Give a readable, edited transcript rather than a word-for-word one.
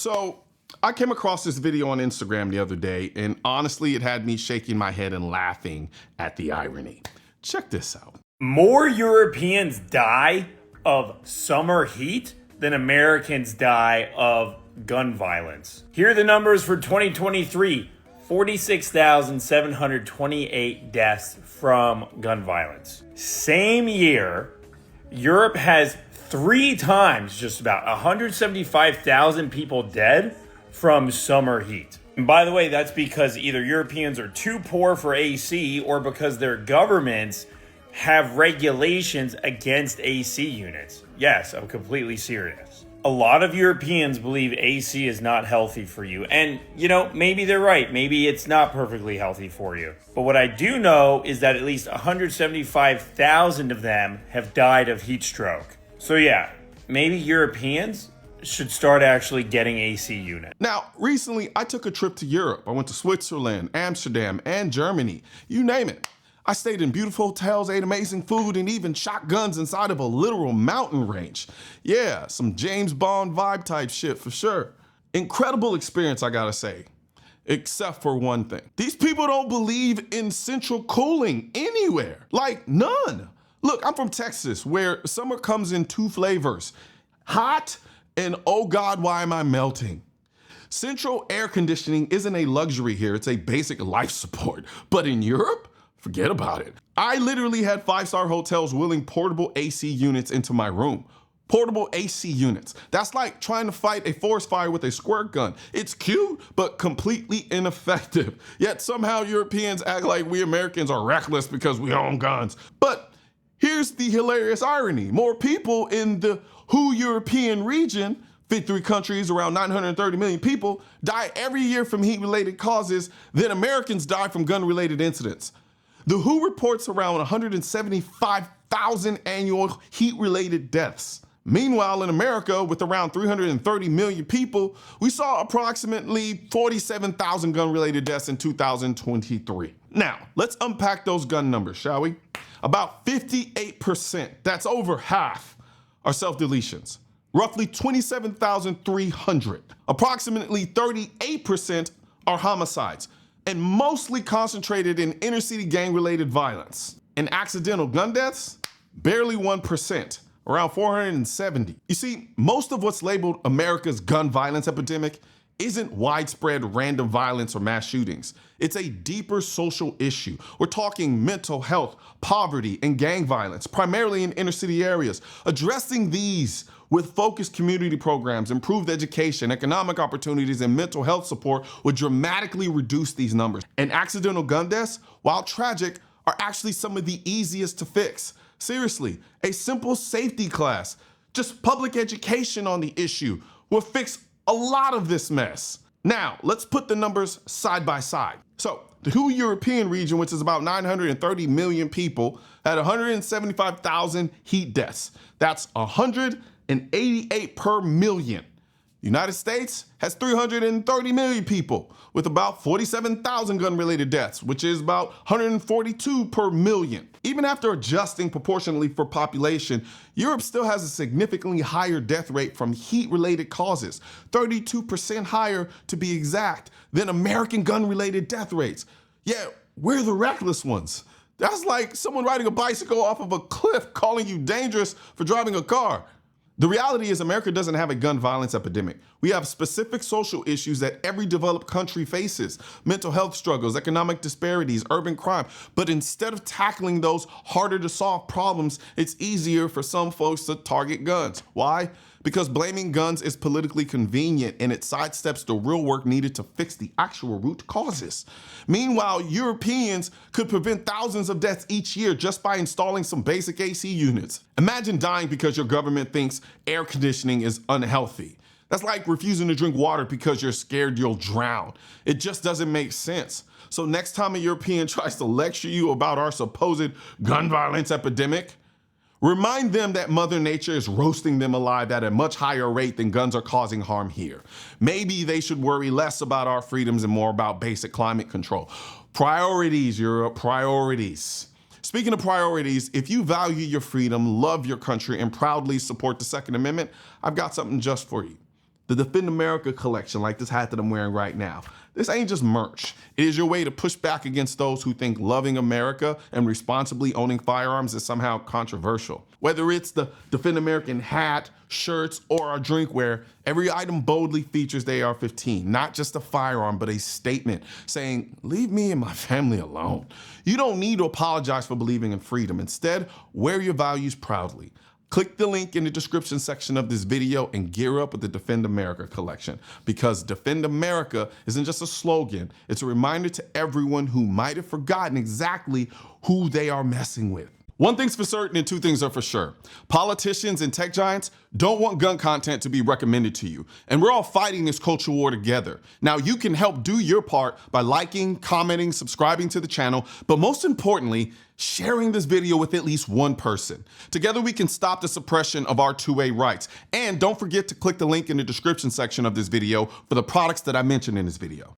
So I came across this video on Instagram the other day, and honestly, it had me shaking my head and laughing at the irony. Check this out. More Europeans die of summer heat than Americans die of gun violence. Here are the numbers for 2023. 46,728 deaths from gun violence. Same year, Europe has 3 times just about 175,000 people dead from summer heat. And by the way, that's because either Europeans are too poor for AC or because their governments have regulations against AC units. Yes, I'm completely serious. A lot of Europeans believe AC is not healthy for you. And, maybe they're right. Maybe it's not perfectly healthy for you. But what I do know is that at least 175,000 of them have died of heat stroke. So yeah, maybe Europeans should start actually getting AC units. Now, recently I took a trip to Europe. I went to Switzerland, Amsterdam, and Germany. You name it. I stayed in beautiful hotels, ate amazing food, and even shot guns inside of a literal mountain range. Yeah, some James Bond vibe type shit for sure. Incredible experience, I gotta say. Except for one thing. These people don't believe in central cooling anywhere. Like, none. Look, I'm from Texas, where summer comes in 2 flavors. Hot and oh God, why am I melting? Central air conditioning isn't a luxury here, it's a basic life support. But in Europe, forget about it. I literally had 5-star hotels willing portable AC units into my room. Portable AC units. That's like trying to fight a forest fire with a squirt gun. It's cute, but completely ineffective. Yet somehow Europeans act like we Americans are reckless because we own guns. But here's the hilarious irony. More people in the European region, 53 countries, around 930 million people, die every year from heat-related causes than Americans die from gun-related incidents. The WHO reports around 175,000 annual heat-related deaths. Meanwhile, in America, with around 330 million people, we saw approximately 47,000 gun-related deaths in 2023. Now, let's unpack those gun numbers, shall we? About 58%, that's over half, are self-deletions. Roughly 27,300. Approximately 38% are homicides, and mostly concentrated in inner-city gang-related violence. And accidental gun deaths? Barely 1%, around 470. You see, most of what's labeled America's gun violence epidemic isn't widespread random violence or mass shootings. It's a deeper social issue. We're talking mental health, poverty, and gang violence, primarily in inner-city areas. Addressing these with focused community programs, improved education, economic opportunities, and mental health support would dramatically reduce these numbers. And accidental gun deaths, while tragic, are actually some of the easiest to fix. Seriously, a simple safety class, just public education on the issue, will fix a lot of this mess. Now, let's put the numbers side by side. So, the WHO European region, which is about 930 million people, had 175,000 heat deaths. That's 188 per million. The United States has 330 million people with about 47,000 gun-related deaths, which is about 142 per million. Even after adjusting proportionally for population, Europe still has a significantly higher death rate from heat-related causes, 32% higher to be exact, than American gun-related death rates. Yet, we're the reckless ones. That's like someone riding a bicycle off of a cliff calling you dangerous for driving a car. The reality is America doesn't have a gun violence epidemic. We have specific social issues that every developed country faces: mental health struggles, economic disparities, urban crime. But instead of tackling those harder to solve problems, it's easier for some folks to target guns. Why? Because blaming guns is politically convenient and it sidesteps the real work needed to fix the actual root causes. Meanwhile, Europeans could prevent thousands of deaths each year just by installing some basic AC units. Imagine dying because your government thinks air conditioning is unhealthy. That's like refusing to drink water because you're scared you'll drown. It just doesn't make sense. So next time a European tries to lecture you about our supposed gun violence epidemic, remind them that Mother Nature is roasting them alive at a much higher rate than guns are causing harm here. Maybe they should worry less about our freedoms and more about basic climate control. Priorities, Europe, priorities. Speaking of priorities, if you value your freedom, love your country, and proudly support the Second Amendment, I've got something just for you. the Defend America collection, like this hat that I'm wearing right now. This ain't just merch. It is your way to push back against those who think loving America and responsibly owning firearms is somehow controversial. Whether it's the Defend American hat, shirts, or our drinkware, every item boldly features the AR-15, not just a firearm, but a statement saying, leave me and my family alone. You don't need to apologize for believing in freedom. Instead, wear your values proudly. Click the link in the description section of this video and gear up with the Defend America collection, because Defend America isn't just a slogan, it's a reminder to everyone who might have forgotten exactly who they are messing with. One thing's for certain and two things are for sure. Politicians and tech giants don't want gun content to be recommended to you, and we're all fighting this culture war together. Now, you can help do your part by liking, commenting, subscribing to the channel, but most importantly, sharing this video with at least one person. Together, we can stop the suppression of our 2A rights. And don't forget to click the link in the description section of this video for the products that I mentioned in this video.